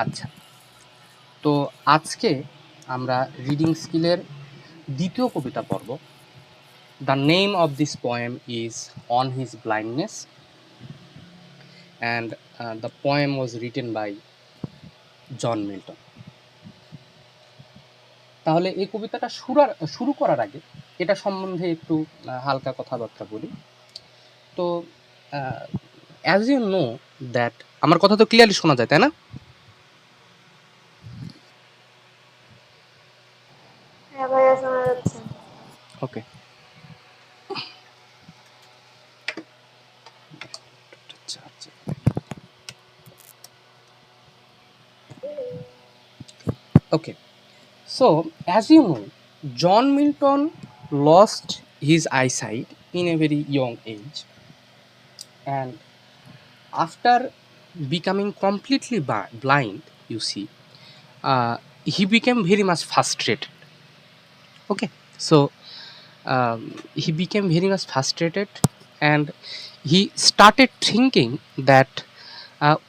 আচ্ছা, তো আজকে আমরা রিডিং স্কিলের দ্বিতীয় কবিতা পড়ব। The name of this poem is on his blindness and the poem was written by John Milton. তাহলে এই কবিতাটা শুরু করার আগে এটা সম্বন্ধে একটু হালকা কথাবার্তা বলি। তো অ্যাজ ইউ নো দ্যাট, আমার কথা তো ক্লিয়ারলি শোনা যায়, তাই না? হ্যাঁ ভাইয়া, শোনা যাচ্ছে। ওকে। Okay, so as you know, John Milton lost his eyesight in a very young age, and after becoming completely blind, you see, he became very much frustrated. Okay, so he became very much frustrated, and he started thinking that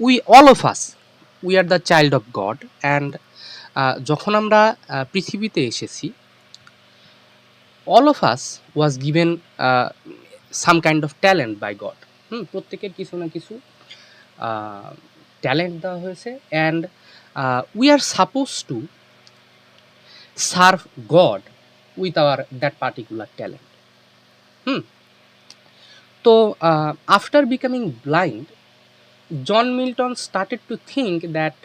we all of us, we are the child of God, and যখন আমরা পৃথিবীতে এসেছি, all of us was given some kind of talent by God. প্রত্যেকের কিছু না কিছু talent দেওয়া হয়েছে, and we are suppose to serve God with our that particular talent. তো after becoming blind, John Milton started to think that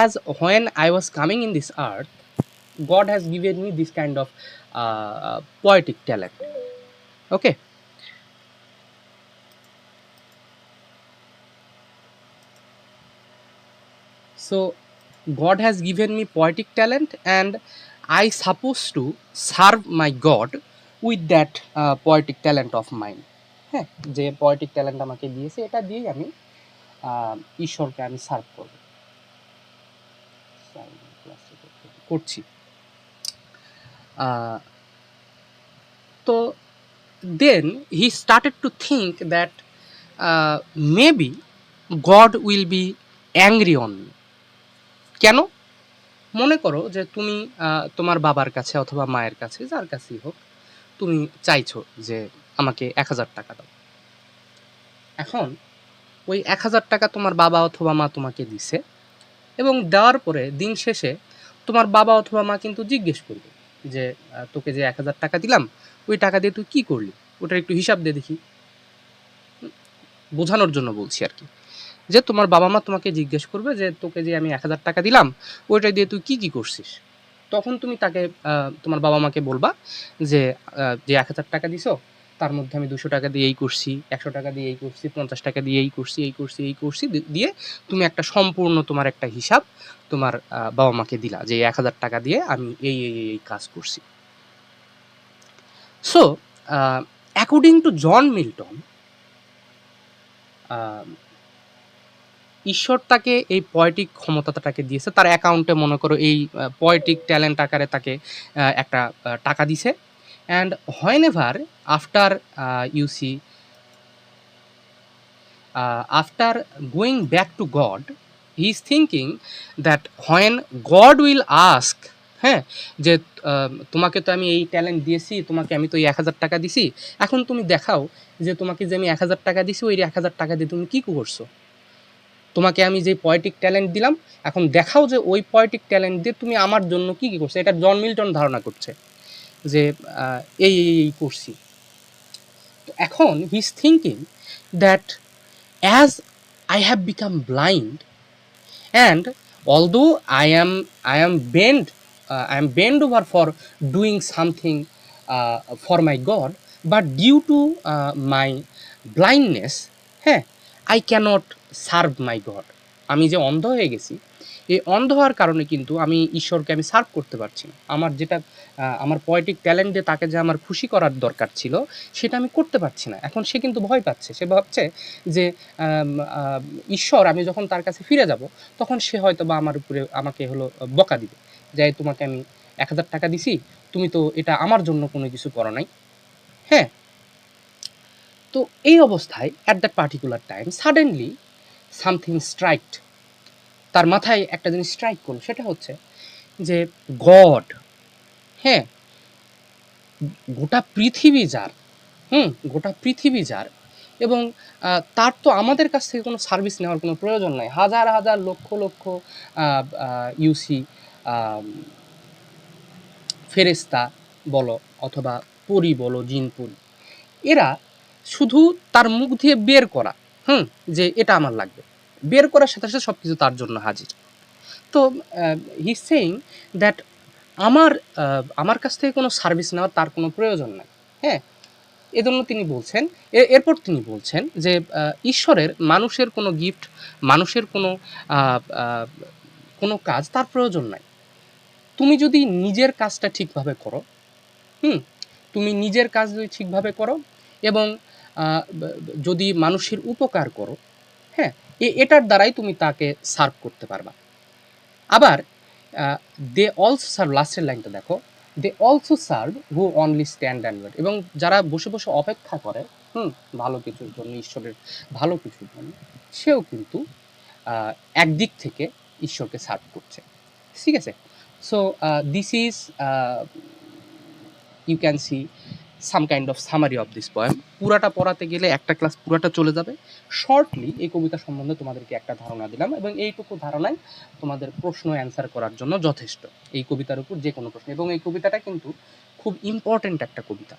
as when I was coming in this earth, God has given me this kind of poetic talent. Okay, so God has given me poetic talent, and I supposed to serve my God with that poetic talent of mine. হ্যাঁ, যে poetic talent আমাকে দিয়েছে, এটা দিয়েই আমি ঈশ্বরকে আমি serve করছি। তো then he started to think that maybe God will be angry on me. কেন? মনে করো যে তুমি তোমার বাবার কাছে অথবা মায়ের কাছে, যার কাছেই হোক, তুমি চাইছো যে আমাকে ১,০০০ টাকা দাও। এখন ওই ১,০০০ টাকা তোমার বাবা অথবা মা তোমাকে দিছে, এবং দেওয়ার পরে দিন শেষে তোমার বাবা অথবা মা কিন্তু জিজ্ঞেস করবে যে তোকে যে ১,০০০ টাকা দিলাম, ওই টাকা দিয়ে তুই কি করলি, ওটার একটু হিসাব দে দেখি। বোঝানোর জন্য বলছি আর কি, যে তোমার বাবা মা তোমাকে জিজ্ঞেস করবে যে তোকে যে আমি ১,০০০ টাকা দিলাম, ওইটা দিয়ে তুই কি কি করছিস। তখন তুমি তাকে তোমার বাবা মাকে বলবা যে যে ১,০০০ টাকা দিছো, তার মধ্যে আমি ২০০ টাকা দিয়ে এই করছি, ১০০ টাকা দিয়ে এই করছি, ৫০ টাকা দিয়ে এই করছি, এই করছি, এই করছি দিয়ে তুমি একটা সম্পূর্ণ তোমার একটা হিসাব তোমার বাবা মাকে দিলা যে ১,০০০ টাকা দিয়ে আমি এই এই এই কাজ করছি। So according to John Milton, ঈশ্বর তাকে এই পোয়েটিক ক্ষমতাটাকে দিয়েছে, তার অ্যাকাউন্টে মনে করো এই পোয়েটিক ট্যালেন্ট আকারে তাকে একটা টাকা দিছে। And whenever after you see after going back to God, he is thinking that when God will ask, হ্যাঁ, যে তোমাকে তো আমি এই ট্যালেন্ট দিয়েছি, তোমাকে আমি তো এই ১,০০০ টাকা দিছি, এখন তুমি দেখাও যে তোমাকে যে আমি ১,০০০ টাকা দিছি, ওই ১,০০০ টাকা দিয়ে তুমি কী করছো। তোমাকে আমি যে পোয়েটিক ট্যালেন্ট দিলাম, এখন দেখাও যে ওই পোয়েটিক ট্যালেন্ট দিয়ে তুমি আমার জন্য কী কী করছো। এটা জন মিল্টন ধারণা করছে যে এই এই এই করছি। তো এখন হি is thinking that as I have become blind, and although I am bent over for doing something for my God, but due to my blindness, হ্যাঁ, I cannot serve my God. আমি যে অন্ধ হয়ে গেছি, এই অন্ধ হওয়ার কারণে কিন্তু আমি ঈশ্বরকে আমি সার্ভ করতে পারছি না। আমার যেটা আমার পোয়েটিক ট্যালেন্ট দিয়ে তাকে যে আমার খুশি করার দরকার ছিল, সেটা আমি করতে পারছি না। এখন সে কিন্তু ভয় পাচ্ছে, সে ভাবছে যে ঈশ্বর, আমি যখন তার কাছে ফিরে যাব, তখন সে হয়তো বা আমার উপরে আমাকে হলো বকা দিবে, যে তোমাকে আমি ১,০০০ টাকা দিছি, তুমি তো এটা আমার জন্য কোনো কিছু করো নাই। হ্যাঁ, তো এই অবস্থায় at that particular time suddenly something striked, তার মাথায় একটা জিনিস স্ট্রাইক করলো, সেটা হচ্ছে যে গড, হ্যাঁ, গোটা পৃথিবী যার, গোটা পৃথিবী যার, এবং তার তো আমাদের কাছ থেকে কোনো সার্ভিস নেওয়ার কোনো প্রয়োজন নাই। হাজার হাজার লক্ষ লক্ষ ইউসি ফেরেস্তা বলো অথবা পরি বলো, জিন পরি, এরা শুধু তার মুখ দিয়ে বের করা, যে এটা আমার লাগবে, বের করার সাথে সাথে সব কিছু তার জন্য হাজির। তো হি সেইং দ্যাট আমার কাছ থেকে কোনো সার্ভিস নেওয়ার তার কোনো প্রয়োজন নাই। হ্যাঁ, এজন্য তিনি বলছেন, এরপর তিনি বলছেন যে ঈশ্বরের মানুষের কোনো গিফট, মানুষের কোনো কাজ তার প্রয়োজন নাই। তুমি যদি নিজের কাজটা ঠিকভাবে করো, হুম তুমি নিজের কাজ যদি ঠিকভাবে করো এবং যদি মানুষের উপকার করো, হ্যাঁ, এটার দ্বারাই তুমি তাকে সার্ভ করতে পারবা। আবার দে অলসো সার্ভ, লাস্টের লাইনটা দেখো, they also serve who only stand and wait, এবং যারা বসে বসে অপেক্ষা করে ভালো কিছুর জন্য, ঈশ্বরের ভালো কিছুর জন্য, সেও কিন্তু একদিক থেকে ঈশ্বরকে সার্ভ করছে। ঠিক আছে? So this is you can see some kind of summary of this poem. পুরাটা পড়াতে গেলে একটা ক্লাস পুরাটা চলে যাবে। শর্টলি এই কবিতা সম্বন্ধে তোমাদেরকে একটা ধারণা দিলাম, এবং এইটুকু ধারণায় তোমাদের প্রশ্ন অ্যান্সার করার জন্য যথেষ্ট, এই কবিতার উপর যে কোনো প্রশ্ন। এবং এই কবিতাটা কিন্তু খুব ইম্পর্টেন্ট একটা কবিতা,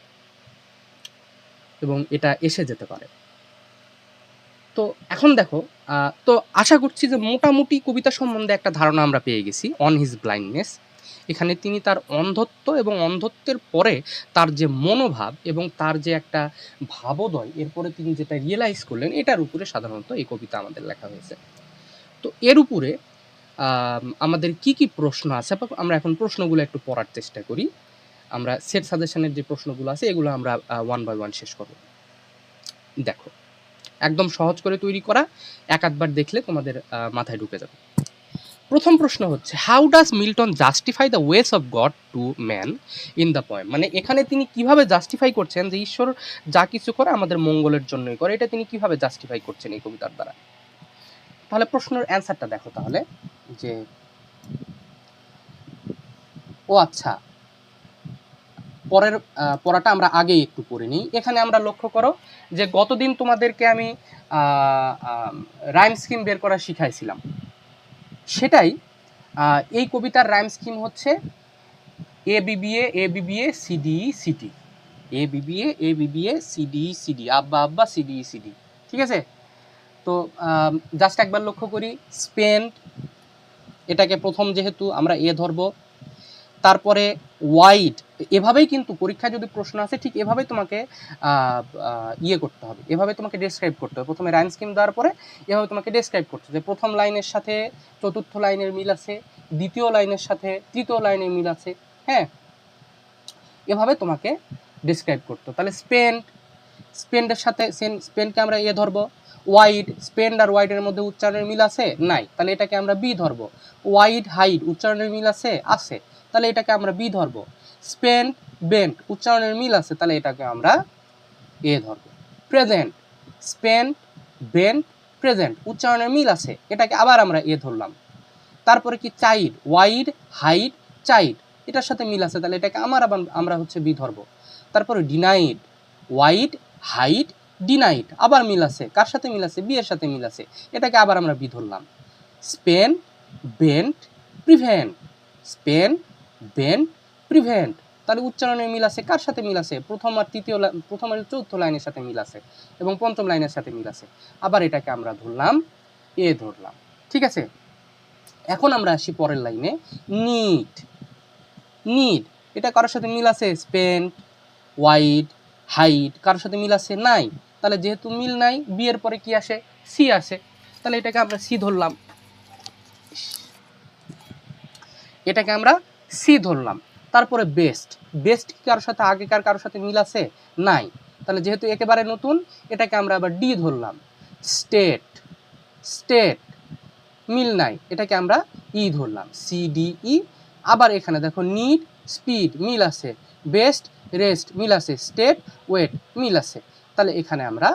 এবং এটা এসে যেতে পারে। তো এখন দেখো, তো আশা করছি যে মোটামুটি কবিতা সম্বন্ধে একটা ধারণা আমরা পেয়ে গেছি। অন হিজ ব্লাইন্ডনেস, এখানে তিনি তার অন্ধত্ব এবং অন্ধত্বের পরে তার যে মনোভাব এবং তার যে একটা ভাবোদয়, এরপরে তিনি যেটা রিয়েলাইজ করলেন, এটার উপরে সাধারণত এই কবিতা আমাদের লেখা হয়েছে। তো এর উপরে আমাদের কি কি প্রশ্ন আছে, আমরা এখন প্রশ্নগুলো একটু পড়ার চেষ্টা করি। আমরা সেট সাজেশনের যে প্রশ্নগুলো আছে এগুলো আমরা ওয়ান বাই ওয়ান শেষ করব। দেখো, একদম সহজ করে তৈরি করা, এক আধবার দেখলে তোমাদের মাথায় ঢুকে যাবে। প্রথম প্রশ্ন হচ্ছে, how does Milton justify the ways of god to man in the poem? মানে এখানে তিনি কিভাবে জাস্টিফাই করছেন যে ঈশ্বর যা কিছু করে আমাদের মঙ্গলের জন্যই করে, এটা তিনি কিভাবে জাস্টিফাই করছেন এই কবিতার দ্বারা? তাহলে প্রশ্নের অ্যান্সারটা দেখো তাহলে, যে ও আচ্ছা, পরের পড়াটা আমরা আগেই একটু পড়ে নিই। এখানে আমরা লক্ষ্য করো যে গতদিন তোমাদেরকে আমি রাইম স্কিম বের করা শিখাইছিলাম, সেটাই এই কবিতার রাইম স্কিম হচ্ছে এ BBA A BBA CD city, A BBA A BBA CD CD, ABBA ABBA CD CD. ঠিক আছে? তো জাস্ট একবার লক্ষ্য করি, স্পেন্ড, এটাকে প্রথম যেহেতু আমরা এ ধরবো, তারপরে ওয়াইড, এভাবেই কিন্তু পরীক্ষায় যদি প্রশ্ন আসে ঠিক এভাবেই তোমাকে ইয়ে করতে হবে, এভাবে তোমাকে ডেসক্রাইব করতে হবে। প্রথমে রাইম স্কিম দেওয়ার পরে এভাবে তোমাকে ডেসক্রাইব করতে হবে, যে প্রথম লাইনের সাথে চতুর্থ লাইনের মিল আছে, দ্বিতীয় লাইনের সাথে তৃতীয় লাইনের মিল আছে, হ্যাঁ, এভাবে তোমাকে ডেসক্রাইব করতে। তাহলে স্পেন্ড, স্পেন্ডের সাথে স্পেন্ডকে আমরা এ ধরবো। ওয়াইড, স্পেন্ড আর ওয়াইডের মধ্যে উচ্চারণের মিল আছে? নাই, তাহলে এটাকে আমরা বি ধরবো। ওয়াইড হাইড, উচ্চারণের মিল আছে? আছে, তাহলে এটাকে আমরা বি ধরবো। স্পেন্ড বেন্ট, উচ্চারণের মিল আছে, তাহলে এটাকে আমরা এ ধরবো। প্রেজেন্ট, স্পেন্ড বেন্ট প্রেজেন্ট, উচ্চারণের মিল আছে, এটাকে আবার আমরা এ ধরলাম। তারপরে কি চাইল্ড, ওয়াইড হাইড চাইল্ড, এটার সাথে মিল আছে, তাহলে এটাকে আমরা হচ্ছে বি ধরবো। তারপরে ডিনাইড, ওয়াইড হাইড ডিনাইড, আবার মিল আছে, কার সাথে মিল আছে? বি এর সাথে মিল আছে, এটাকে আবার আমরা বি ধরলাম। Spain bent prevent, Spain bent prevent, তাহলে উচ্চারণের মিল আছে, কার সাথে মিল আছে? প্রথম আর চতুর্থ লাইনের সাথে মিল আছে এবং পঞ্চম লাইনের সাথে মিল আছে, আবার এটাকে আমরা ধরলাম এ ধরলাম। ঠিক আছে? এখন আমরা আসি পরের লাইনে, নিড, নিড, এটা কারোর সাথে মিল আছে? স্পেন্ট ওয়াইড হাইড, কারোর সাথে মিল আছে? নাই, তাহলে যেহেতু মিল নাই, বি এর পরে কি আসে? সি আসে, তাহলে এটাকে আমরা সি ধরলাম, এটাকে আমরা সি ধরলাম। তারপরে বেস্ট, বেস্ট কি কারোর সাথে আগেকার কারোর সাথে মিল আছে? নাই, তাহলে যেহেতু একেবারে নতুন, এটাকে আমরা আবার ডি ধরলাম। স্টেট, স্টেট মিল নাই, এটাকে আমরা ই ধরলাম, সি ডি ই। আবার এখানে দেখো, নিড স্পিড মিল আছে, বেস্ট রেস্ট মিল আছে, স্টেট ওয়েট মিল আছে, তাহলে এখানে আমরা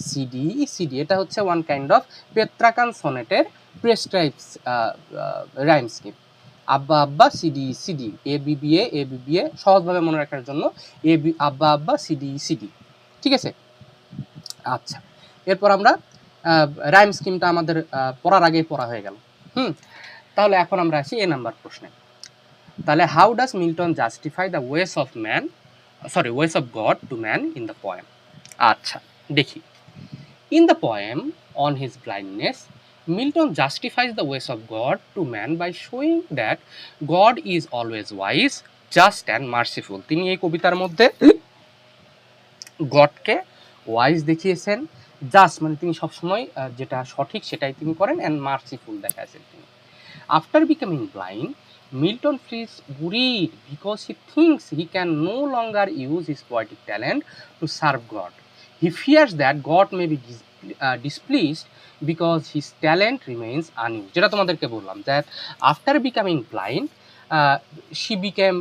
সিডি সিডি, এটা হচ্ছে ওয়ান কাইন্ড অফ পেত্রাকান সনেটের prescribes rhyme scheme. ABBA ABBA CD CD, A BBA A BBA, সহজভাবে মনে রাখার জন্য এ বি আব্বা আব্বা সিডি সিডি, ঠিক আছে। আচ্ছা, এরপর আমরা রাইম স্কিমটা আমাদের পড়ার আগেই পড়া হয়ে গেল। তাহলে এখন আমরা আসি এ নাম্বার প্রশ্নে। তাহলে how does Milton justify the ways of man, sorry ways of god to man in the poem. আচ্ছা দেখি, in the poem on his blindness, Milton justifies the ways of God to man by showing that God is always wise, just and merciful. তিনি এই কবিতার মধ্যে গডকে wise দেখিয়েছেন, just মানে তিনি সবসময় যেটা সঠিক সেটাই তিনি করেন, অ্যান্ড মার্সিফুল দেখাচ্ছেন তিনি। After becoming blind, Milton feels worried because he thinks he can no longer use his poetic talent to serve God. He fears that God may be displeased because his talent remains unused. যেটা তোমাদেরকে বললাম, that after becoming blind, he became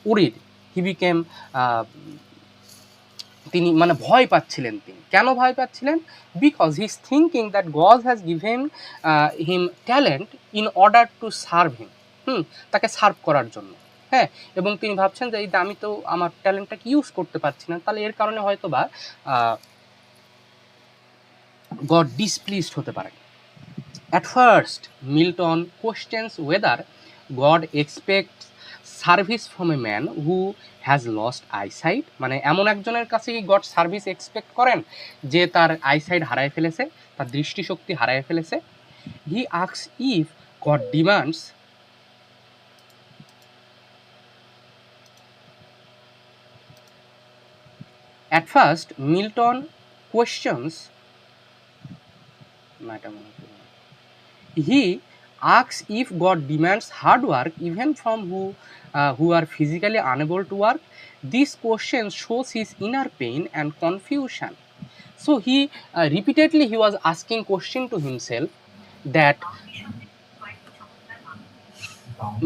worried. He became তিনি মানে ভয় পাচ্ছিলেন। তিনি কেন ভয় পাচ্ছিলেন? Because he is thinking that God has given him talent in order to serve him, তাকে সার্ভ করার জন্য। হ্যাঁ, এবং তিনি ভাবছেন যে এই আমি তো আমার ট্যালেন্টটাকে ইউজ করতে পারছি না, তাহলে এর কারণে হয়তো বা গড ডিসপ্লিজড হতে পারে। At first Milton questions weather god expect service from a man who has lost eyesight, মানে এমন একজনের কাছে কি গড সার্ভিস এক্সপেক্ট করেন যে তার আইসাইট হারায় ফেলেছে, তার দৃষ্টিশক্তি হারায় ফেলেছে। He asks if God demands, at first Milton questions, he asks if God demands hard work even from who are physically unable to work. This question shows his inner pain and confusion. So he repeatedly he was asking question to himself that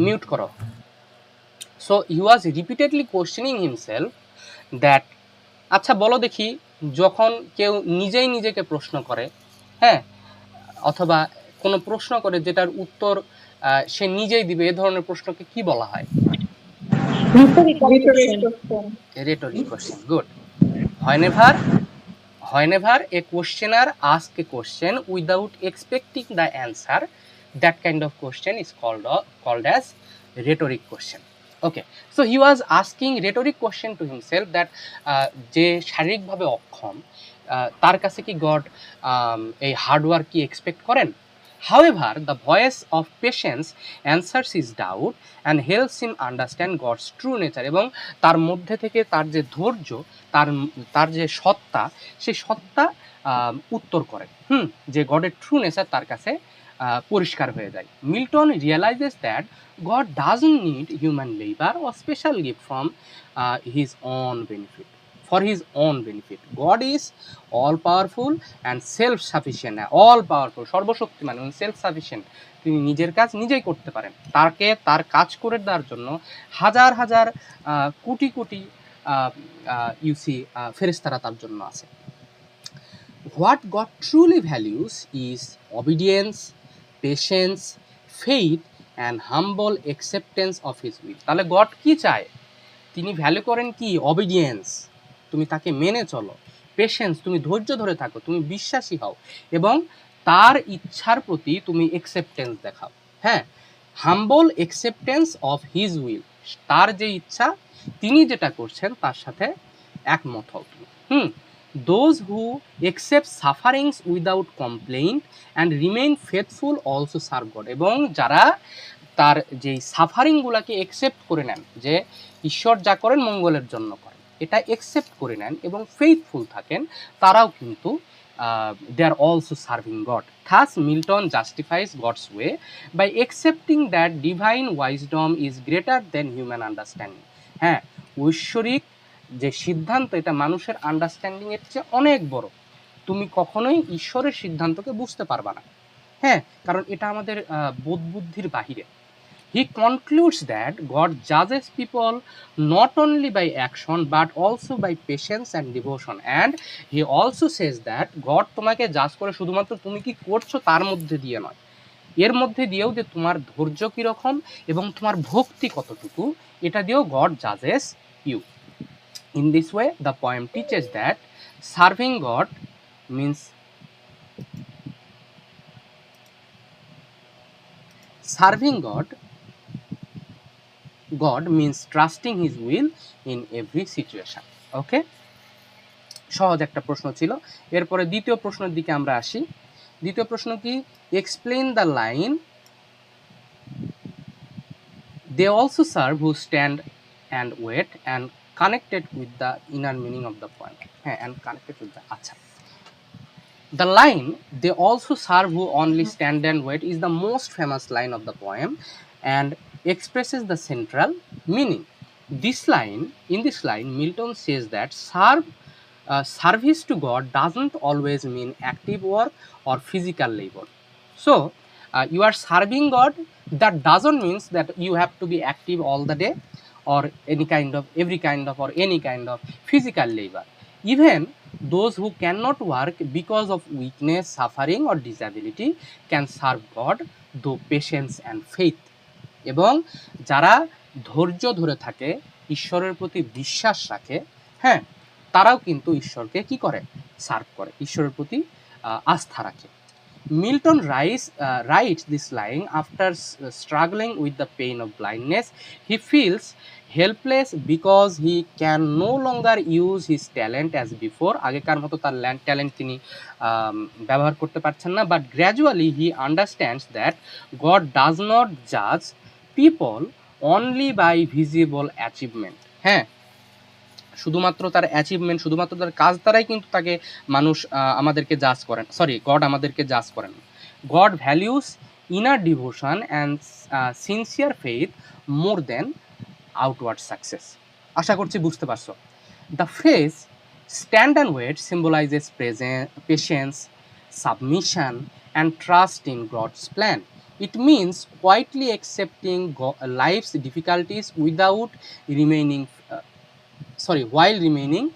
mute karo. So he was repeatedly questioning himself that, আচ্ছা বলো দেখি, যখন কেউ নিজেই নিজেকে প্রশ্ন করে, হ্যাঁ, অথবা কোনো প্রশ্ন করে যেটার উত্তর সে নিজেই দিবে, এ ধরনের প্রশ্নকে কি বলা হয়? Rhetoric question. Good. Whenever a questioner asks a question without expecting the answer, that kind of question is called as rhetoric question. Okay, so he was asking rhetoric question to himself that যে শারীরিকভাবে অক্ষম তার কাছে কি god এই hard work কি expect করেন? However, the voice of patience answers his doubt and helps him understand God's true nature. এবং তার মধ্যে থেকে তার যে ধৈর্য, তার যে সত্তা, সেই সত্তা উত্তর করে, যে গডের ট্রু নেচার তার কাছে পরিষ্কার হয়ে যায়। Milton realises that God doesn't need human labor or special gift from his own benefit. For his own benefit, God is all powerful and self sufficient. All powerful, সর্বশক্তিমান এবং self sufficient, তিনি নিজের কাজ নিজেই করতে পারেন। তাকে তার কাজ করে দেওয়ার জন্য হাজার হাজার কোটি কোটি ইউসি ফেরেশতারা তার জন্য আছে। What God truly values is obedience, patience, faith and humble acceptance of his will. তাহলে গড কি চায়? তিনি ভ্যালু করেন কি? অবিডিয়েন্স, তুমি তাকে মেনে চলো, পেশেন্স, তুমি ধৈর্য ধরে থাকো, তুমি বিশ্বাসী হও, এবং তার ইচ্ছার প্রতি তুমি অ্যাকসেপ্টেন্স দেখাও। হ্যাঁ, humble acceptance of his will, তার যে ইচ্ছা তিনি যেটা করছেন তার সাথে একমত হও তুমি। Those who accept sufferings without complaint and remain faithful also serve God. এবং যারা তার যেই সাফারিংগুলোকে একসেপ্ট করে নেন, যে ঈশ্বর যা করেন মঙ্গলের জন্য করেন, এটা একসেপ্ট করে নেন এবং ফেইথফুল থাকেন, তারাও কিন্তু they are also serving God. Thus Milton justifies God's way by accepting that divine wisdom is greater than human understanding. হ্যাঁ, ঐশ্বরিক যে সিদ্ধান্ত এটা মানুষের আন্ডারস্ট্যান্ডিং এর চেয়ে অনেক বড়। তুমি কখনোই ঈশ্বরের সিদ্ধান্তকে বুঝতে পারবা না। হ্যাঁ, কারণ এটা আমাদের বোধ বুদ্ধির বাহিরে। He concludes that God judges people not only by action but also by patience and devotion, and he also says that God তোমাকে জাজ করে শুধুমাত্র তুমি কি করছো তার মধ্যে দিয়ে নয়, এর মধ্যে দিয়েও যে তোমার ধৈর্য কীরকম এবং তোমার ভক্তি কতটুকু, এটা দিয়েও গড জাজেস you. In this way the poem teaches that serving God means God means trusting his will in every situation. Okay, সহজ একটা প্রশ্ন ছিল। এরপরে দ্বিতীয় প্রশ্নের দিকে আমরা আসি। দ্বিতীয় প্রশ্ন কি, explain the line they also serve who stand and wait and connected with the inner meaning of the point. হ্যাঁ, অ্যান্ড কানেক্টেড উইথ দ্য, আচ্ছা, the line they also serve who only stand and wait is the most famous line of the poem and expresses the central meaning. In this line Milton says that service to God doesn't always mean active work or physical labor. So you are serving God, that doesn't mean that you have to be active all the day or any kind of physical labor. Even those who cannot work because of weakness, suffering or disability can serve God through patience and faith. এবং যারা ধৈর্য ধরে থাকে, ঈশ্বরের প্রতি বিশ্বাস রাখে, হ্যাঁ, তারাও কিন্তু ঈশ্বরকে কি করে, সার্ভ করে, ঈশ্বরের প্রতি আস্থা রাখে। Milton writes this line after struggling with the pain of blindness. He feels helpless because he can no longer use his talent as before. আগেকার মতো তার ট্যালেন্ট তিনি ব্যবহার করতে পারছেন না, but gradually he understands that God does not judge people only by visible achievement. হ্যাঁ, শুধুমাত্র তার অ্যাচিভমেন্ট, শুধুমাত্র তার কাজ দ্বারাই কিন্তু তাকে মানুষ আমাদেরকে জাজ করেন, গড আমাদেরকে জাজ করেন। God values inner devotion and sincere faith more than outward success. আশা করছি বুঝতে পারছো। The phrase stand and wait symbolises patience, submission and trust in God's plan. It means quietly accepting life's difficulties while remaining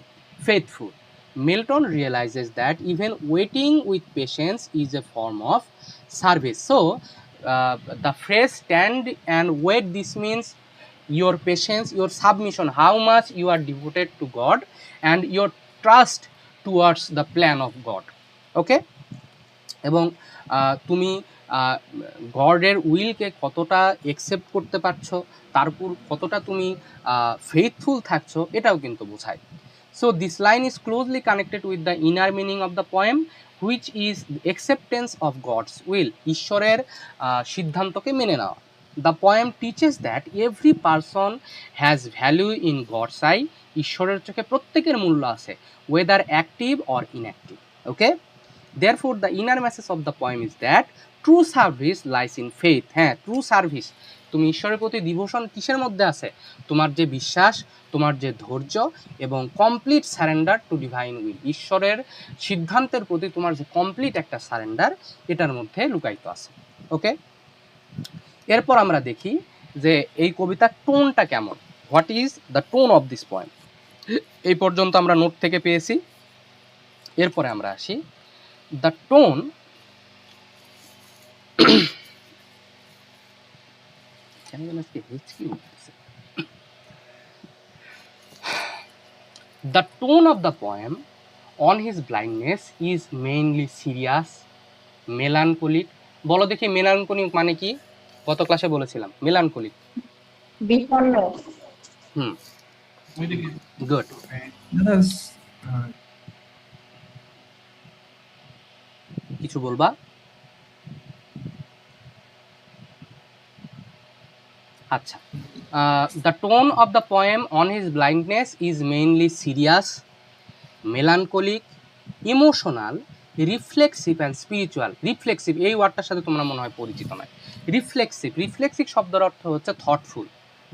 faithful. Milton realizes that even waiting with patience is a form of service. So, the phrase stand and wait, this means your patience, your submission, how much you are devoted to God and your trust towards the plan of God. Okay? এবং তুমি গডের উইলকে কতটা accept করতে পারছো, তারপর কতটা তুমি faithful থাকছো, এটাও কিন্তু বোঝায়। So this line is closely connected with the inner meaning of the poem which is acceptance of God's will, ঈশ্বরের সিদ্ধান্তকে মেনে নেওয়া। The poem teaches that every person has value in God's eye, ঈশ্বরের চোখে প্রত্যেকের মূল্য আছে, whether active or inactive. Okay, therefore the inner message of the poem is that true service lies in faith. হ্যাঁ, ট্রু সার্ভিস, তুমি ঈশ্বরের প্রতি devotion কিসের মধ্যে আছে, তোমার যে বিশ্বাস, তোমার যে ধৈর্য এবং complete surrender to divine will, ঈশ্বরের সিদ্ধান্তের প্রতি তোমার যে কমপ্লিট একটা সারেন্ডার, এটার মধ্যে লুকায়িত আছে। ওকে, এরপর আমরা দেখি যে এই কবিতার টোনটা কেমন, what is the tone of this poem. এই পর্যন্ত আমরা নোট থেকে পেয়েছি। এরপরে আমরা আসি the tone the tone of the poem on his blindness is mainly serious, melancholic. বলো দেখি melancholic মানে কি, গত ক্লাসে বলেছিলাম melancholic। বিপন্ন। গুড। কিছু বলবা? আচ্ছা, the tone of the poem on his blindness is mainly serious, melancholic, emotional, reflexive and spiritual. Reflexive এই ওয়ার্ডটার সাথে তোমরা মনে হয় পরিচিত নয়। রিফ্লেক্সিভ শব্দের অর্থ হচ্ছে থটফুল,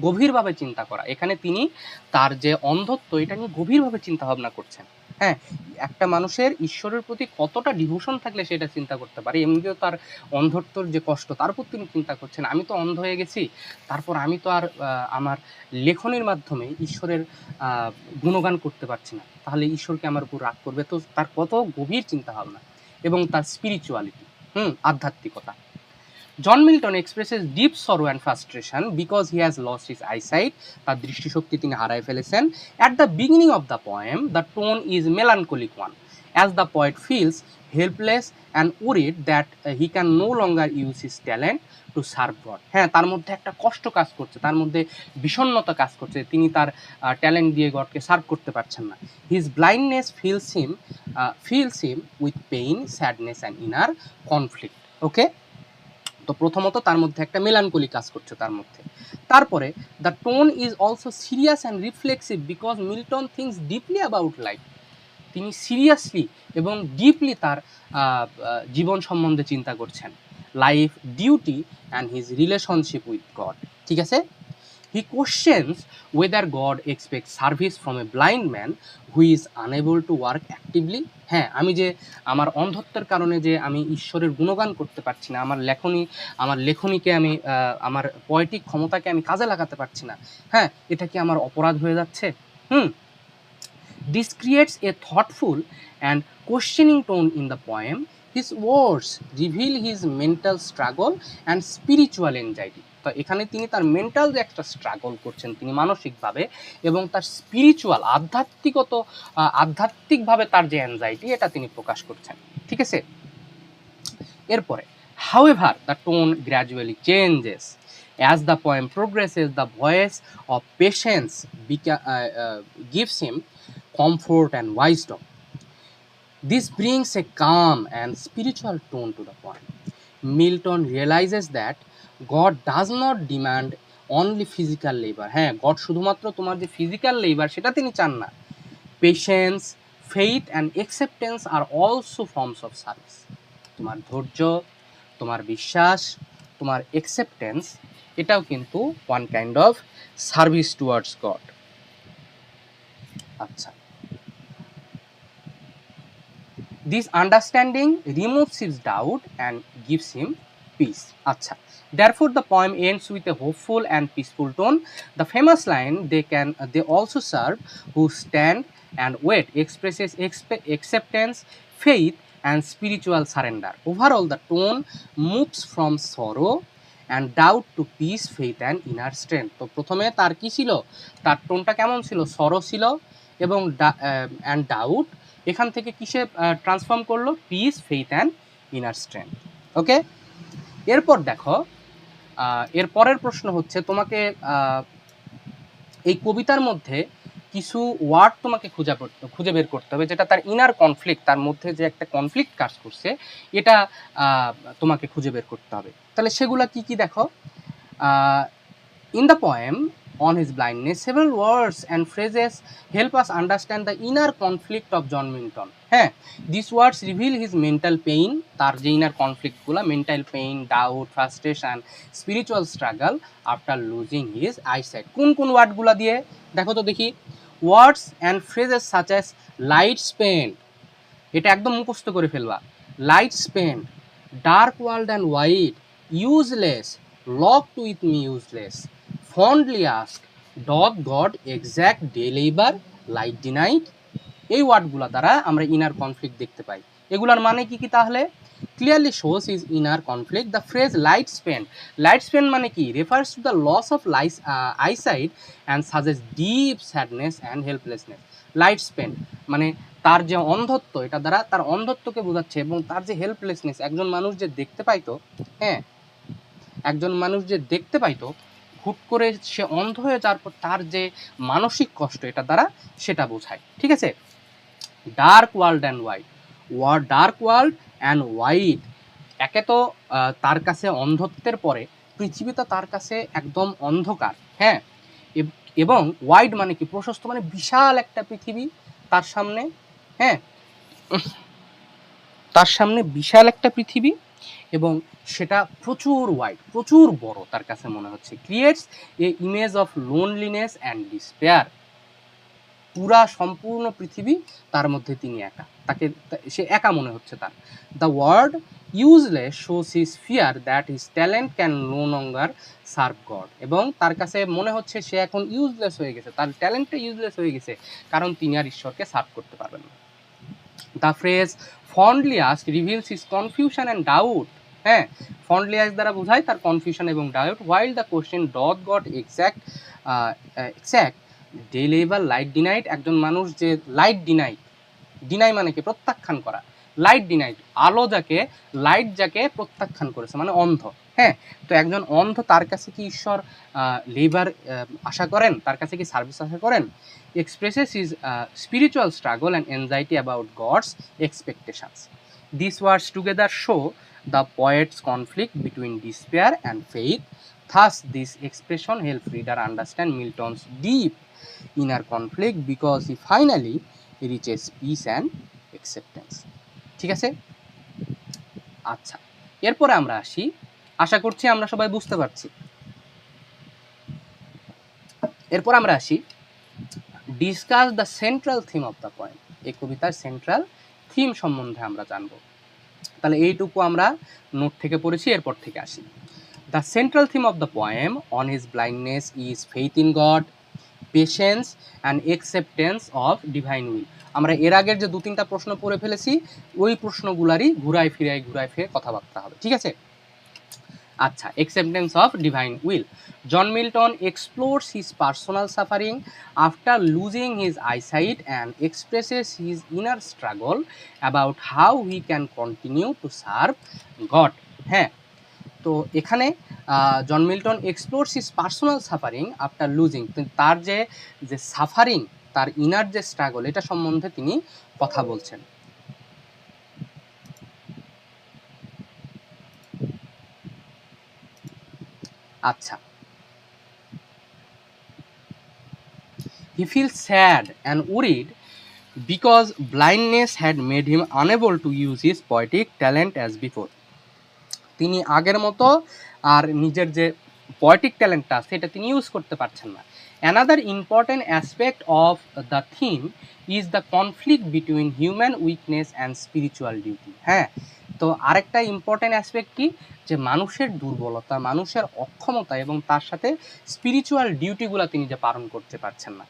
গভীরভাবে চিন্তা করা। এখানে তিনি তার যে অন্ধত্ব, এটা নিয়ে গভীরভাবে চিন্তা ভাবনা করছেন। হ্যাঁ, একটা মানুষের ঈশ্বরের প্রতি কতটা ডিভোশন থাকলে সেটা চিন্তা করতে পারে। এমনিতেও তার অন্ধত্বর যে কষ্ট তার উপর তিনি চিন্তা করছেন, আমি তো অন্ধ হয়ে গেছি, তারপর আমি তো আর আমার লেখনের মাধ্যমে ঈশ্বরের গুণগান করতে পারছি না, তাহলে ঈশ্বরকে আমার উপর রাগ করবে। তো তার কত গভীর চিন্তা ভাবনা এবং তার স্পিরিচুয়ালিটি, আধ্যাত্মিকতা। John Milton expresses deep sorrow and frustration because he has lost his eyesight, তার দৃষ্টিশক্তি তিনি হারায় ফেলেছেন। At the beginning of the poem the tone is melancholic one, as the poet feels helpless and worried that he can no longer use his talent to serve God. হ্যাঁ, তার মধ্যে একটা কষ্ট কাজ করছে, তার মধ্যে বিষণ্ণতা কাজ করছে, তিনি তার ট্যালেন্ট দিয়ে গডকে সার্ভ করতে পারছেন না। His blindness fills him with pain, sadness and inner conflict. Okay, তো প্রথমত তার মধ্যে একটা মেলানকলি কাজ করছে তার মধ্যে। তারপরে the tone is also serious and reflexive because Milton things deeply about life. তিনি সিরিয়াসলি এবং ডিপলি তার জীবন সম্বন্ধে চিন্তা করছেন, life, duty and his relationship with god. ঠিক আছে, he questions whether God expects service from a blind man who is unable to work actively. হ্যাঁ, আমি যে আমার অন্ধত্বের কারণে যে আমি ঈশ্বরের গুণগান করতে পারছি না, আমার লেখনীকে আমি আমার পয়েটিক ক্ষমতাকে আমি কাজে লাগাতে পারছি না, হ্যাঁ, এটা কি আমার অপরাধ হয়ে যাচ্ছে? This creates a thoughtful and questioning tone in the poem. His words reveal his mental struggle and spiritual anxiety. তো এখানে তিনি তার মেন্টাল যে একটা স্ট্রাগল করছেন তিনি মানসিকভাবে, এবং তার স্পিরিচুয়াল আধ্যাত্মিকভাবে তার যে অ্যাংজাইটি এটা তিনি প্রকাশ করছেন। ঠিক আছে, এরপরে however the tone gradually changes as the poem progresses. The voice of patience gives him comfort and wisdom. This brings a calm and spiritual tone to the poem. Milton realizes that God does not demand only physical labor. হ্যাঁ, god শুধুমাত্র তোমার যে physical labour সেটা তিনি চান না। Patience, faith and acceptance are also forms of service. তোমার ধৈর্য, তোমার বিশ্বাস, তোমার অ্যাকসেপ্টেন্স, এটাও কিন্তু one kind of service towards god. আচ্ছা, this understanding removes his doubt and gives him peace. আচ্ছা, therefore the poem ends with a hopeful and peaceful tone. The famous line they also serve who stand and wait expresses acceptance, faith and spiritual surrender. Overall the tone moves from sorrow and doubt to peace, faith and inner strength. তো প্রথমে তার কি ছিল, তার টোনটা কেমন ছিল, সরো ছিল এবং অ্যান্ড ডাউট, এখান থেকে কিসে ট্রান্সফর্ম করলো, peace, faith and inner strength. Okay, এরপর দেখো, এর পরের প্রশ্ন হচ্ছে তোমাকে এই কবিতার মধ্যে কিছু ওয়ার্ড তোমাকে খুঁজে বের করতে হবে যেটা তার ইনার কনফ্লিক্ট, তার মধ্যে যে একটা কনফ্লিক্ট কাজ করছে এটা তোমাকে খুঁজে বের করতে হবে। তাহলে সেগুলা কি কি দেখো, in the poem on his blindness several words and phrases help us understand the inner conflict of John Milton. হ্যাঁ, these words reveal his mental pain, তার যে ইনার কনফ্লিক্টগুলো, mental pain, doubt, frustration, spiritual struggle after losing his eyesight. কোন কোন ওয়ার্ডগুলো দিয়ে দেখো তো দেখি, words and phrases such as light spent, এটা একদম মুখস্থ করে ফেলবা, light spent, dark world and wide, useless, lodged with me useless, fondly ask, doth God exact day labour light denied. এই ওয়ার্ডগুলো দ্বারা আমরা ইনার কনফ্লিক্ট দেখতে পাই। এগুলোর মানে কি কি তাহলে, clearly shows is inner conflict. The phrase light spend মানে কি, refers to the loss of eyesight and suggest deep sadness and helplessness. Light spend মানে তার যে অন্ধত্ব, এটা দ্বারা তার অন্ধত্বকে বোঝাচ্ছে, এবং তার যে হেল্পলেসনেস, একজন মানুষ যে দেখতে পাইতো, হ্যাঁ, একজন মানুষ যে দেখতে পাইতো, হুট করে সে অন্ধ হয়ে যাওয়ার পর তার যে মানসিক কষ্ট, এটা দ্বারা সেটা বোঝায়। ঠিক আছে, dark world and wide, dark world and wide, একে তো তার কাছে অন্ধত্বের পরে পৃথিবীটা তার কাছে একদম অন্ধকার, হ্যাঁ, এবং ওয়াইড মানে কি, প্রশস্ত, মানে বিশাল একটা পৃথিবী তার সামনে, হ্যাঁ, তার সামনে বিশাল একটা পৃথিবী এবং সেটা প্রচুর ওয়াইড, প্রচুর বড় তার কাছে মনে হচ্ছে। Creates A image of loneliness and despair. পুরা সম্পূর্ণ পৃথিবী তার মধ্যে তিনি একা, সে একা মনে হচ্ছে তার। The word useless shows his fear that his talent can no longer serve God, এবং তার কাছে মনে হচ্ছে সে এখন ইউজলেস হয়ে গেছে, তার ট্যালেন্টটা ইউজলেস হয়ে গেছে, কারণ তিনি আর ঈশ্বরকে সার্ভ করতে পারবেন না। The phrase fondly ask reveals his confusion and doubt, হ্যাঁ, ফন্ডলি আস্ক দ্বারা বোঝায় তার কনফিউশন এবং ডাউট। While the question doth God exact day labour light denied, একজন মানুষ যে লাইট ডিনাই মানে কি প্রত্যাখ্যান করা, লাইট ডিনাইট আলো যাকে, লাইট যাকে প্রত্যাখ্যান করেছে মানে অন্ধ, হ্যাঁ, তো একজন অন্ধ তার কাছে কি ঈশ্বর লেবার আশা করেন, তার কাছে কি সার্ভিস আশা করেন? Expresses his spiritual struggle and anxiety about God's expectations. This words together show the poet's conflict between despair and faith. Thus, this expression helps reader understand Milton's deep inner conflict because he finally reaches peace and acceptance. ঠিক আছে? আচ্ছা, এরপরে আমরা আসি, আশা করছি আমরা সবাই বুঝতে পারছি। এরপর আমরা আসি discuss the central theme of the poem. এই কবিতার সেন্ট্রাল থিম সম্বন্ধে আমরা জানবো। তাহলে এইটুকু আমরা নোট থেকে পড়েছি, এরপর থেকে আসি। The central theme of the poem on his blindness is faith in god, patience and acceptance of divine will. আমরা এর আগের যে 2-3টা প্রশ্ন পড়ে ফেলেছি, ওই প্রশ্নগুলারই ঘুরায় ফিরে কথাবার্তা হবে, ঠিক আছে? আচ্ছা, acceptance of divine will. John Milton explores his personal suffering after losing his eyesight and expresses his inner struggle about how he can continue to serve God. হ্যাঁ, তো এখানে John Milton explores his personal suffering after losing, তার যে suffering, তার inner যে struggle, এটা সম্বন্ধে তিনি কথা বলছেন। আচ্ছা, he feels sad and worried because blindness had made him unable to use his poetic talent as before. তিনি আগের মতো আর নিজের যে পোয়েটিক ট্যালেন্টটা আছে এটা তিনি ইউজ করতে পারছেন না। Another important aspect of the theme is the conflict between human weakness and spiritual duty. হ্যাঁ, তো আরেকটা ইম্পর্টেন্ট অ্যাসপেক্ট কি, যে মানুষের দুর্বলতা, মানুষের অক্ষমতা এবং তার সাথে স্পিরিচুয়াল ডিউটিগুলো তিনি যে পালন করতে পারছেন না,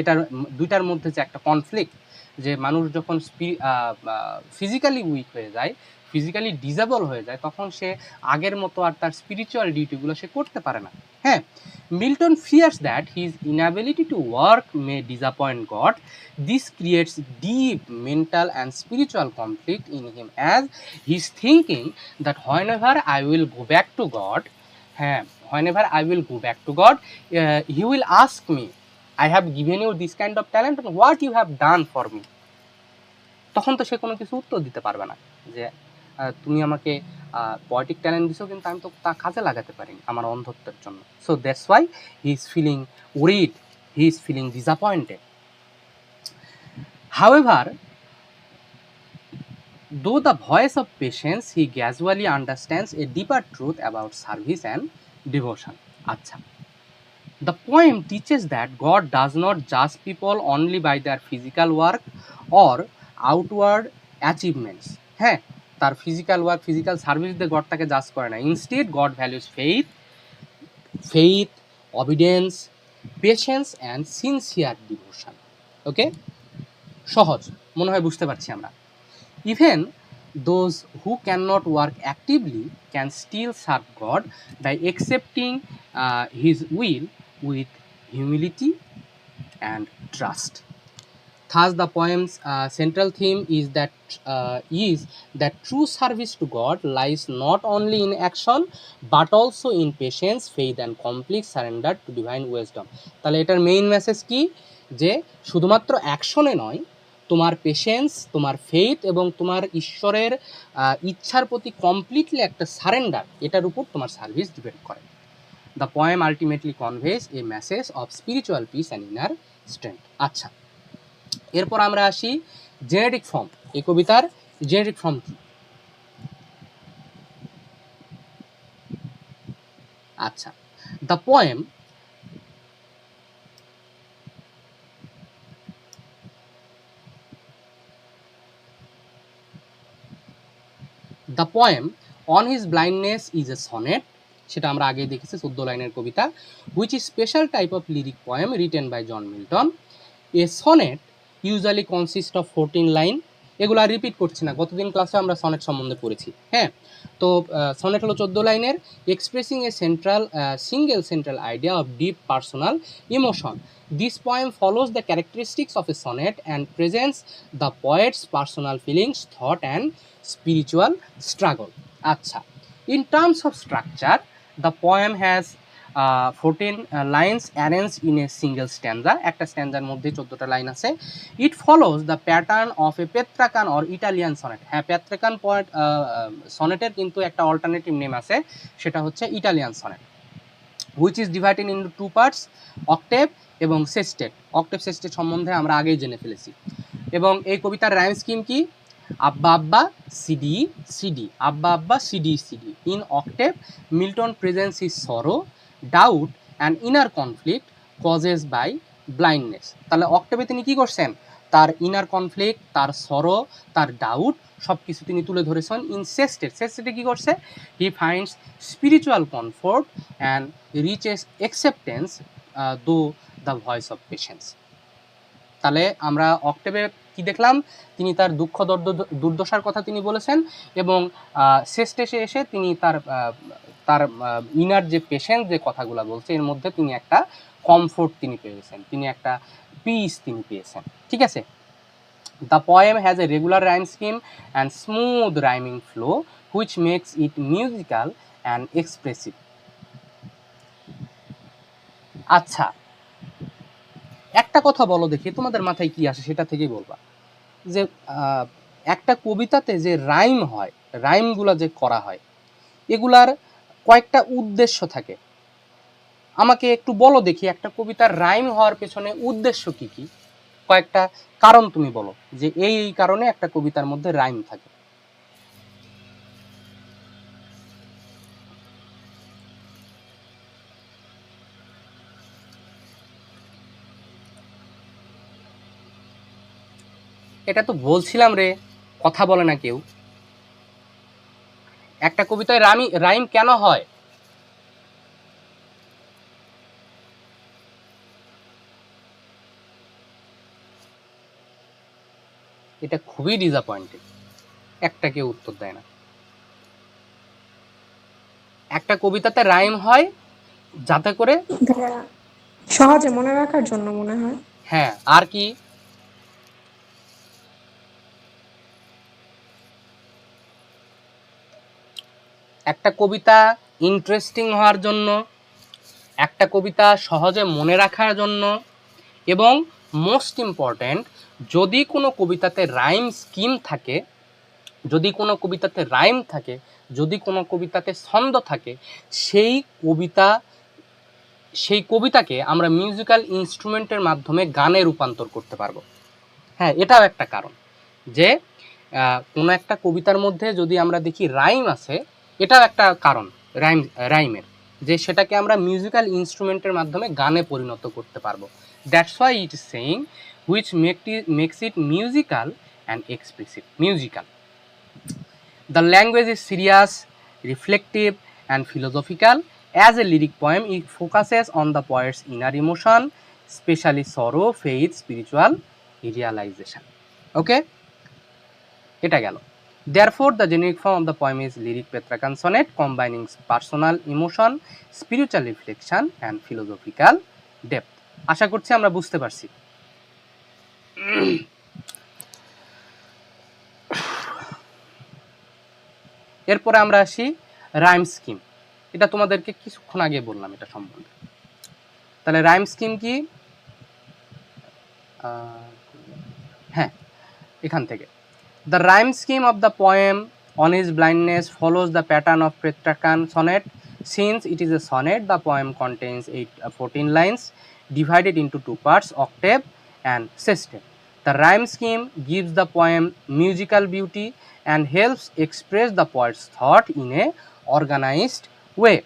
এটার দুইটার মধ্যে যে একটা কনফ্লিক্ট, যে মানুষ যখন ফিজিক্যালি উইক হয়ে যায়, ফিজিক্যালি ডিজেবল হয়ে যায়, তখন সে আগের মতো আর তার স্পিরিচুয়াল ডিউটিগুলো সে করতে পারে না। হ্যাঁ, Milton fears that his inability to work may disappoint God. This creates deep mental and spiritual conflict in him as he is thinking that whenever I will go back to God, হ্যাঁ, whenever I will go back to God he will ask me, I have given you this kind of talent and what you have done for me. তখন তো সে কোনো কিছু উত্তর দিতে পারবে না, যে তুমি আমাকে পোয়েটিক ট্যালেন্ট দিছো কিন্তু আমি তো তা কাজে লাগাতে পারিনি আমার অন্ধত্বের জন্য। So that's why he is feeling worried, he is feeling disappointed. However, though the voice of patience, he gradually understands a deeper truth about service and devotion. আচ্ছা, the poem teaches that God does not judge people only by their physical work or outward achievements. হ্যাঁ, তার physical work, physical service দিয়ে God তাকে জাজ করে না। Instead God values faith, obedience, patience and sincere devotion. Okay, সহজ মনে হয়, বুঝতে পারছি আমরা। Even those who can not work actively can still serve God by accepting his will with humility and trust. Thus, the poem's central theme is that true service to God lies not only in action but also in patience, faith, and complete surrender to divine wisdom. তাহলে এটার main message কি, যে শুধুমাত্র অ্যাকশনে নয়, তোমার patience, তোমার faith এবং তোমার ঈশ্বরের ইচ্ছার প্রতি কমপ্লিটলি একটা সারেন্ডার, এটার উপর তোমার সার্ভিস ডিপেন্ড করে। The poem ultimately conveys a message of spiritual peace and inner strength. আচ্ছা, এরপর আমরা আসি জেনেটিক ফর্ম। এই কবিতার জেনেটিক ফর্ম কি? আচ্ছা, the poem the poem on his blindness is a sonnet, সেটা আমরা আগে দেখেছি 14 লাইনের কবিতা, which is special type of lyric poem written by John Milton. A sonnet usually consist of 14 line. এগুলো আর রিপিট করছি না, গতদিন ক্লাসে আমরা সনেট সম্বন্ধে পড়েছি। হ্যাঁ, তো সনেট হলো 14 লাইনের, expressing a single central idea of deep personal emotion. This poem follows the characteristics of a sonnet and presents the poet's personal feelings, thought and spiritual struggle. আচ্ছা, in terms of structure, the poem has 14 lines arranged in a single stanza, একটা স্ট্যান্ডার মধ্যে 14টা line আছে। It follows the pattern of a Petrarchan or Italian sonnet. হ্যাঁ, Petrarchan point সনেটের কিন্তু একটা alternative name আছে, সেটা হচ্ছে Italian sonnet, which is divided into two parts, octave এবং সেস্টেট। অক্টেভ সেস্টেট সম্বন্ধে আমরা আগেই জেনে ফেলেছি। এবং এই কবিতার রাইম স্কিম কি? আব্বা ABBA CD CD, ABBA ABBA CD CD. In octave Milton presents is sorrow, doubt and inner conflict causes by blindness. তাহলে অক্টেভে তিনি কি করছেন? তার ইনার কনফ্লিক্ট, তার সরো, তার ডাউট সব কিছু তিনি তুলে ধরেছেন। ইন সেস্টেটে কী করছে? He finds spiritual comfort and reaches acceptance though the voice of patience. তাহলে আমরা অক্টেভে কি দেখলাম? তিনি তার দুঃখ দুর্দশার কথা তিনি বলেছেন, এবং শেষ স্টেজে এসে তিনি তার ইনার যে পেশেন্স যে কথাগুলো বলছে, এর মধ্যে তিনি একটা কমফোর্ট তিনি পেয়েছেন, তিনি একটা পিস তিনি পেয়েছেন। ঠিক আছে? The poem has a regular rhyme scheme and smooth rhyming flow which makes it musical and expressive. আচ্ছা, একটা কথা বলো দেখি, তোমাদের মাথায় কি আসে সেটা থেকেই বলবা। যে একটা কবিতাতে যে রাইম হয়, রাইমগুলো যে করা হয়, এগুলার কয়েকটা উদ্দেশ্য থাকে। আমাকে একটু বলো দেখি, একটা কবিতার রাইম হওয়ার পেছনে উদ্দেশ্য কি কি? কয়েকটা কারণ তুমি বলো যে এই কারণে একটা কবিতার মধ্যে রাইম থাকে। এটা তো বলছিলাম রে, কথা বলে না কেউ। একটা কবিতায় রাইম কেন হয়? এটা খুবই ডিসঅ্যাপয়েন্টিং, একটা কেউ উত্তর দেয় না। একটা কবিতাতে রাইম হয় যাতে করে সহজে মনে রাখার জন্য মনে হয়। হ্যাঁ, আর কি? একটা কবিতা ইন্টারেস্টিং হওয়ার জন্য, একটা কবিতা সহজে মনে রাখার জন্য, এবং মোস্ট ইম্পর্ট্যান্ট, যদি কোনো কবিতাতে রাইম স্কিম থাকে, যদি কোনো কবিতাতে রাইম থাকে, যদি কোনো কবিতাতে ছন্দ থাকে, সেই কবিতাকে আমরা মিউজিক্যাল ইনস্ট্রুমেন্টের মাধ্যমে গানে রূপান্তর করতে পারবো। হ্যাঁ, এটাও একটা কারণ যে কোনো একটা কবিতার মধ্যে যদি আমরা দেখি রাইম আছে, এটাও একটা কারণ রাইমের, যে সেটাকে আমরা মিউজিক্যাল ইনস্ট্রুমেন্টের মাধ্যমে গানে পরিণত করতে পারবো। That's why it is saying which makes it musical and expressive. Musical, the language is serious, reflective and philosophical. As a lyric poem, it focuses on the poet's inner emotion, especially sorrow, faith, spiritual realization. Okay? এটা গেল। Therefore, the generic form of the poem is lyric Petrarchan sonnet, combining personal emotion, spiritual reflection, and philosophical depth. আশা করছি আমরা বুঝতে পারছি। এরপরে আমরা আসি rhyme scheme. এটা তোমাদেরকে কিছুক্ষণ আগে বললাম এটা সম্বন্ধে। তাহলে রাইম স্কিম কি? হ্যাঁ, এখান থেকে the rhyme scheme of the poem on his blindness follows the pattern of Petrarchan sonnet. Since it is a sonnet, the poem contains 14 lines divided into two parts, octave and sestet. The rhyme scheme gives the poem musical beauty and helps express the poet's thought in a organized way.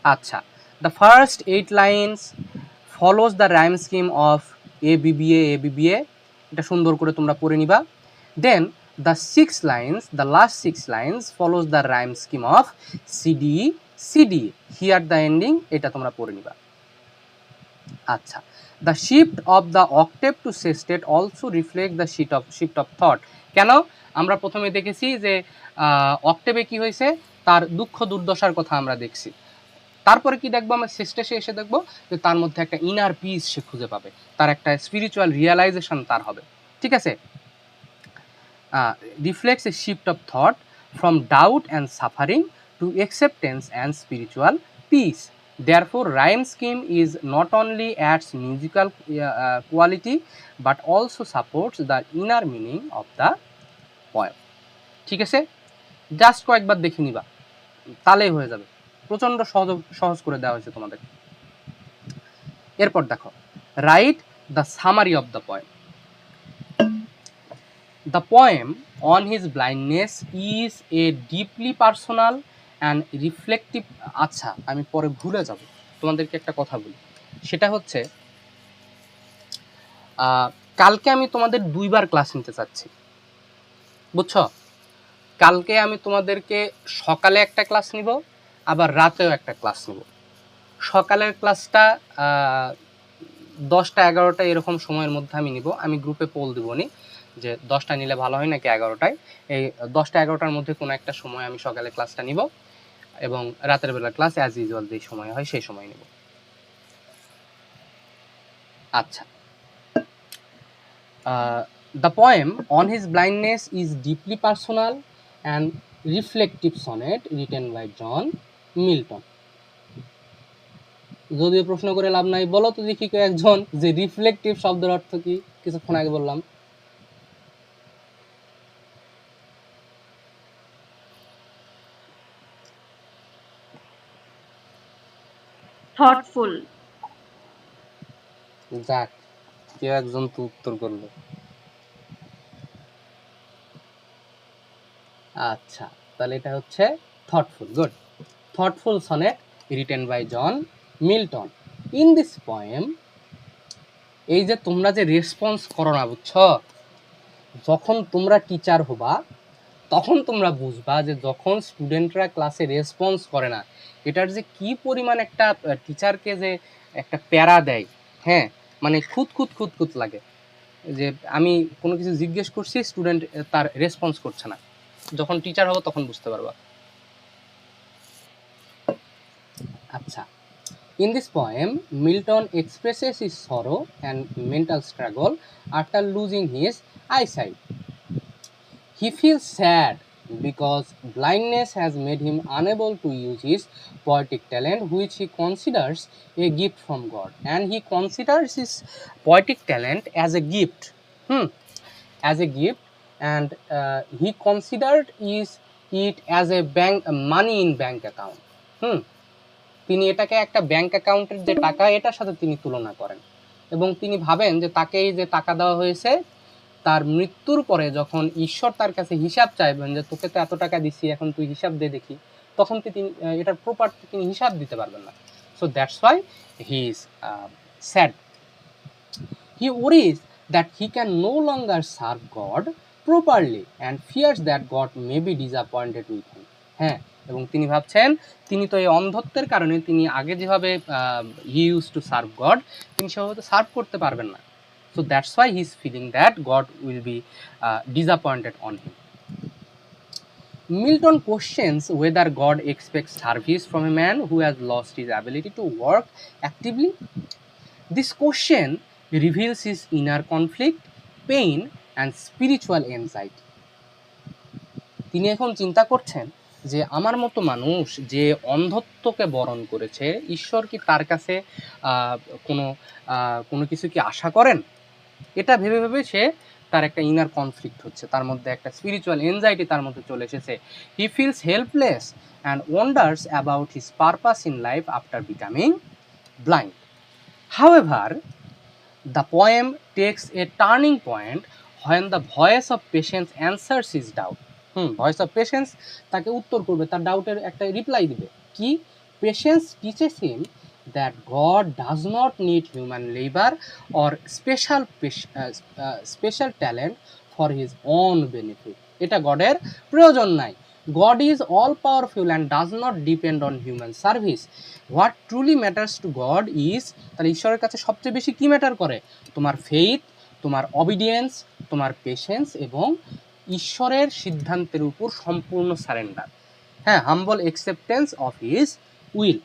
আচ্ছা, the first 8 lines follows the rhyme scheme of ABBA. এটা সুন্দর করে তোমরা পড়ে নিবা। Then the last 6 lines follows the rhyme scheme of CD CD. Here the ending এটা তোমরা পড়ে নিবা। আচ্ছা, the shift of the octave to sestet also reflect the shift of thought. কেন? আমরা প্রথমে দেখেছি যে অক্টেভে কি হয়েছে, তার দুঃখ দুর্দশার কথা আমরা দেখছি। তারপরে কি দেখবো আমরা শেষে এসে দেখবো যে তার মধ্যে একটা ইনার পিস সে খুঁজে পাবে, তার একটা স্পিরিচুয়াল রিয়েলাইজেশন তার হবে। ঠিক আছে, reflects a shift of thought from doubt and suffering to acceptance and spiritual peace. Therefore, rhyme scheme is not only adds musical quality but also supports the inner meaning of the poem. ঠিক আছে, just কয়েকবার দেখে নিবা, তাহলেই হয়ে যাবে। প্রচন্ড সহজ করে দেওয়া হয়েছে তোমাদের। এরপর দেখো, write the summary of the poem. The poem on his blindness is a deeply personal and reflective. আচ্ছা, আমি পরে ভুলে যাব, তোমাদেরকে একটা কথা বলি, সেটা হচ্ছে কালকে আমি তোমাদের 2বার ক্লাস নিতে চাচ্ছি, বুঝছো? কালকে আমি তোমাদেরকে সকালে একটা ক্লাস নিব, আবার রাতেও একটা ক্লাস নিব। সকালের ক্লাসটা 10টা 11টা এরকম সময়ের মধ্যে আমি নিব। আমি গ্রুপে পোল দিব নি যে 10টা নিলে ভালো হয় নাকি 11টায়। এই 10টা 11টার মধ্যে কোনো একটা সময় আমি সকালে ক্লাসটা নিব, এবং রাতের বেলা ক্লাস অ্যাজ ইউজুয়াল যেই সময় হয় সেই সময় নিব। আচ্ছা, the poem on his blindness is deeply personal and reflective sonnet written by John Milton. যদিও প্রশ্ন করে লাভ নাই, বলো তো দেখি কেউ একজন যে রিফ্লেকটিভ শব্দের অর্থ কি? কিছুক্ষণ আগে বললাম। থটফুল। যাক, কেউ একজন তো উত্তর করলো। আচ্ছা, তাহলে এটা হচ্ছে thoughtful. Good. Thoughtful sonnet written by John Milton. In this poem, এই যে তোমরা যে রেসপন্স করো না, বুঝছো? যখন তোমরা টিচার হবা তখন তোমরা বুঝবা যে যখন স্টুডেন্টরা ক্লাসে রেসপন্স করে না, এটার যে কি পরিমাণ একটা টিচারকে যে একটা প্যারা দেয়। হ্যাঁ, মানে খুঁত লাগে যে আমি কোনো কিছু জিজ্ঞেস করছি, স্টুডেন্ট তার রেসপন্স করছে না। যখন টিচার হবো তখন বুঝতে পারবা। আচ্ছা, in this poem, Milton expresses his sorrow and mental struggle after losing his eyesight. He feels sad because blindness has made him unable to use his poetic talent, which he considers a gift from God. And he considers his poetic talent as a gift. As a gift, and he considered it as a money in bank account. তিনি এটাকে একটা bank অ্যাকাউন্টের যে টাকা, এটার সাথে তিনি তুলনা করেন, এবং তিনি ভাবেন যে তাকে এই যে টাকা দেওয়া হয়েছে, তার মৃত্যুর পরে যখন ঈশ্বর তার কাছে হিসাব চাইবেন যে তোকে তো এত টাকা দিছি, এখন তুই হিসাব দে দেখি, তখন তিনি এটার প্রপার তিনি হিসাব দিতে পারবেন না। So that's why he is sad. He worries that he can no longer serve God properly and fears that God may be disappointed with him. হ্যাঁ, এবং তিনি ভাবছেন তিনি তো এই অন্ধত্বের কারণে তিনি আগে যেভাবে he use to serve god, তিনি সেভাবে সার্ভ করতে পারবেন না। So that's why he's feeling that God will be disappointed on him. Milton questions whether God expects service from a man who has lost his ability to work actively. This question reveals his inner conflict, pain, and spiritual anxiety. তিনি এখন চিন্তা করছেন যে আমার মতো মানুষ যে অন্ধত্বকে বরণ করেছে, ঈশ্বর কি তার কাছে কোনো কিছু কি আশা করেন? এটা ভেবে সে তার একটা ইনার কনফ্লিক্ট হচ্ছে, তার মধ্যে একটা স্পিরিচুয়াল এনজাইটি তার মধ্যে চলে এসেছে। He feels helpless and wonders about his purpose in life after becoming blind. However, the poem takes a turning point when the voice of patience answers his doubt. Voice of patience তাকে উত্তর করবে, তার ডাউটের একটা reply দিবে। কি? Patience teaches him that God does not need human labor or special talent for his own benefit. এটা গডের প্রয়োজন নাই। God is all powerful and does not depend on human service. What truly matters two god is, তাহলে ঈশ্বরের কাছে সবচেয়ে বেশি কী matter করে? তোমার ফেইথ, তোমার অবিডিয়েন্স, তোমার পেশেন্স এবং ঈশ্বরের সিদ্ধান্তের উপর সম্পূর্ণ সারেন্ডার। হ্যাঁ, humble acceptance of his will.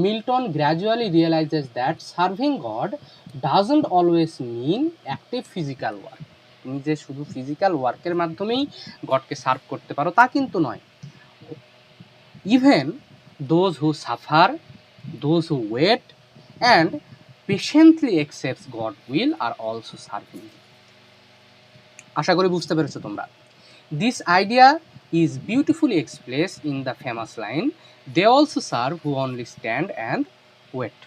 Milton gradually realizes that serving God doesn't always mean active physical work. তুমি যে শুধু ফিজিক্যাল ওয়ার্কের মাধ্যমেই গডকে সার্ভ করতে পারো তা কিন্তু নয়। Even those who suffer, those who wait and patiently accepts God will are also serving. আশা করি বুঝতে পেরেছো তোমরা। This idea is beautifully expressed in the famous line, they also serve who only stand and wait.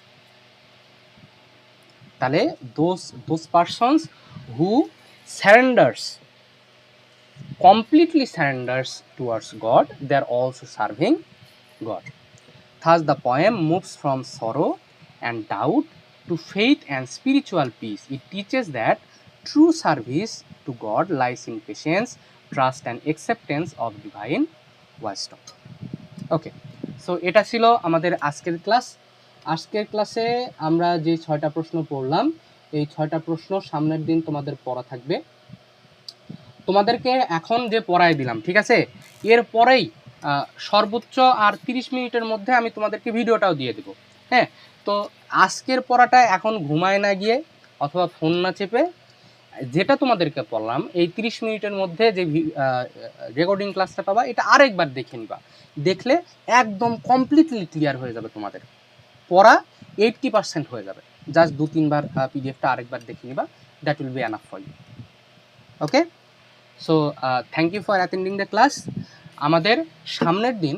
তাহলে those persons who surrenders, completely surrenders towards God, they are also serving God. Thus the poem moves from sorrow and doubt to faith and spiritual peace. It teaches that true service to God lies in patience, trust and acceptance of divine wisdom. Okay, so এটা ছিল আমাদের আজকের class. আজকের ক্লাসে আমরা যে 6টা প্রশ্ন পড়লাম, এই 6টা প্রশ্ন সামনের দিন তোমাদের পড়া থাকবে। তোমাদেরকে এখন যে পড়ায় দিলাম, ঠিক আছে, এরপরেই সর্বোচ্চ আর 30 মিনিটের মধ্যে আমি তোমাদেরকে ভিডিওটাও দিয়ে দেবো। হ্যাঁ, তো আজকের পড়াটা এখন ঘুমায় না গিয়ে অথবা ফোন না চেপে যেটা তোমাদেরকে পড়লাম এই 30 মিনিটের মধ্যে যে রেকর্ডিং ক্লাসটা পাবা, এটা আরেকবার দেখে নিবা। দেখলে একদম কমপ্লিটলি ক্লিয়ার হয়ে যাবে, তোমাদের পড়া 80% হয়ে যাবে। জাস্ট 2-3 বার পিডিএফটা আরেকবার দেখে নিবা, that will be enough for you. Okay, so thank you for attending the class. আমাদের সামনের দিন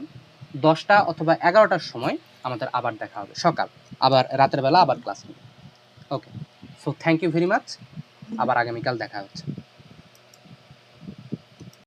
10টা অথবা 11টার সময় আমাদের আবার দেখা হবে, সকাল, আবার রাতের বেলা আবার ক্লাস নেবে। Okay, so thank you very much, আবার আগামীকাল দেখা হচ্ছে।